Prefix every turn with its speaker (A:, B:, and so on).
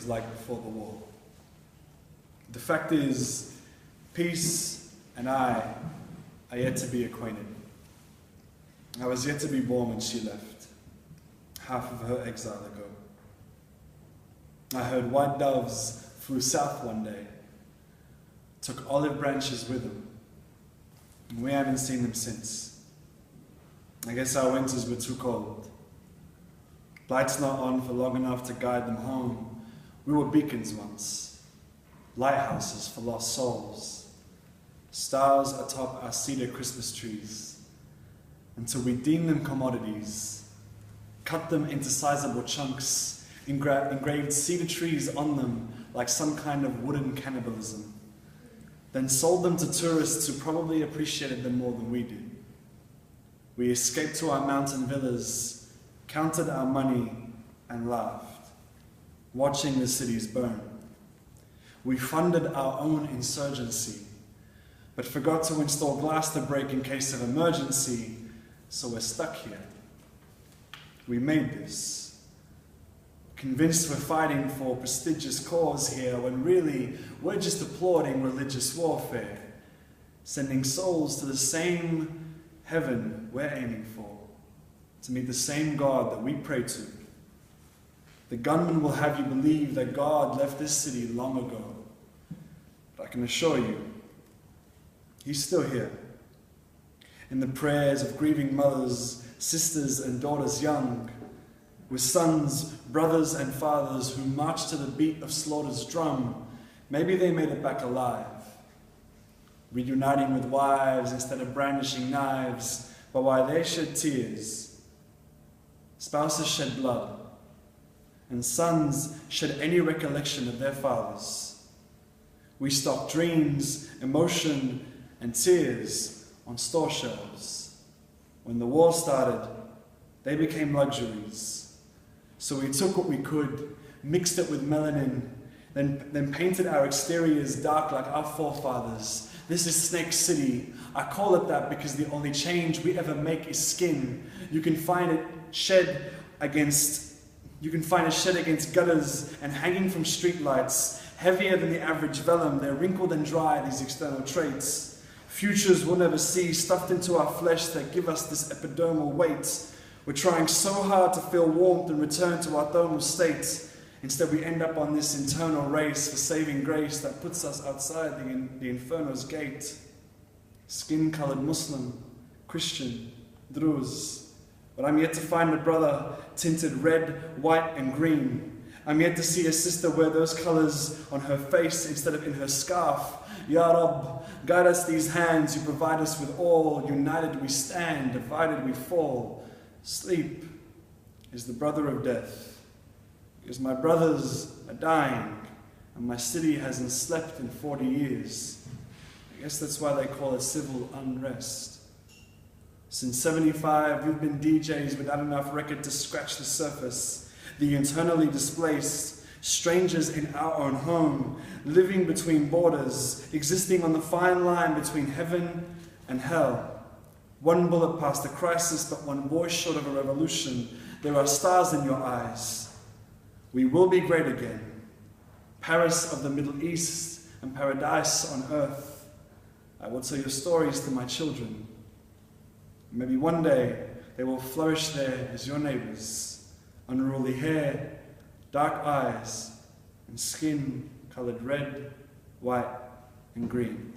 A: was like before the war. The fact is, peace and I are yet to be acquainted. I was yet to be born when she left, half of her exile ago. I heard white doves flew south one day, took olive branches with them, and we haven't seen them since. I guess our winters were too cold. Lights not on for long enough to guide them home. We were beacons once, lighthouses for lost souls, stars atop our cedar Christmas trees, until we deemed them commodities, cut them into sizable chunks, engraved cedar trees on them like some kind of wooden cannibalism, then sold them to tourists who probably appreciated them more than we did. We escaped to our mountain villas, counted our money, and laughed, watching the cities burn. We funded our own insurgency, but forgot to install glass to break in case of emergency, so we're stuck here. We made this, convinced we're fighting for a prestigious cause here, when really we're just applauding religious warfare, sending souls to the same heaven we're aiming for, to meet the same God that we pray to. The gunman will have you believe that God left this city long ago, but I can assure you, he's still here. In the prayers of grieving mothers, sisters and daughters young, with sons, brothers and fathers who marched to the beat of slaughter's drum, maybe they made it back alive, reuniting with wives instead of brandishing knives, but while they shed tears, spouses shed blood, and sons shed any recollection of their fathers. We stocked dreams, emotion, and tears on store shelves. When the war started, they became luxuries. So we took what we could, mixed it with melanin, then painted our exteriors dark like our forefathers. This is Snake City. I call it that because the only change we ever make is skin. You can find it shed against gutters and hanging from streetlights. Heavier than the average vellum, they're wrinkled and dry, these external traits. Futures we'll never see, stuffed into our flesh that give us this epidermal weight. We're trying so hard to feel warmth and return to our thermal state. Instead, we end up on this internal race for saving grace that puts us outside the inferno's gate. Skin-colored Muslim, Christian, Druze. But I'm yet to find a brother tinted red, white, and green. I'm yet to see a sister wear those colors on her face instead of in her scarf. Ya Rab, guide us these hands, you provide us with all. United we stand, divided we fall. Sleep is the brother of death, because my brothers are dying, and my city hasn't slept in 40 years. I guess that's why they call it civil unrest. Since 75, we've been DJs without enough record to scratch the surface. The internally displaced, strangers in our own home, living between borders, existing on the fine line between heaven and hell. One bullet past the crisis, but one voice short of a revolution. There are stars in your eyes. We will be great again. Paris of the Middle East and paradise on earth. I will tell your stories to my children. Maybe one day they will flourish there as your neighbors. Unruly hair, dark eyes, and skin colored red, white, and green.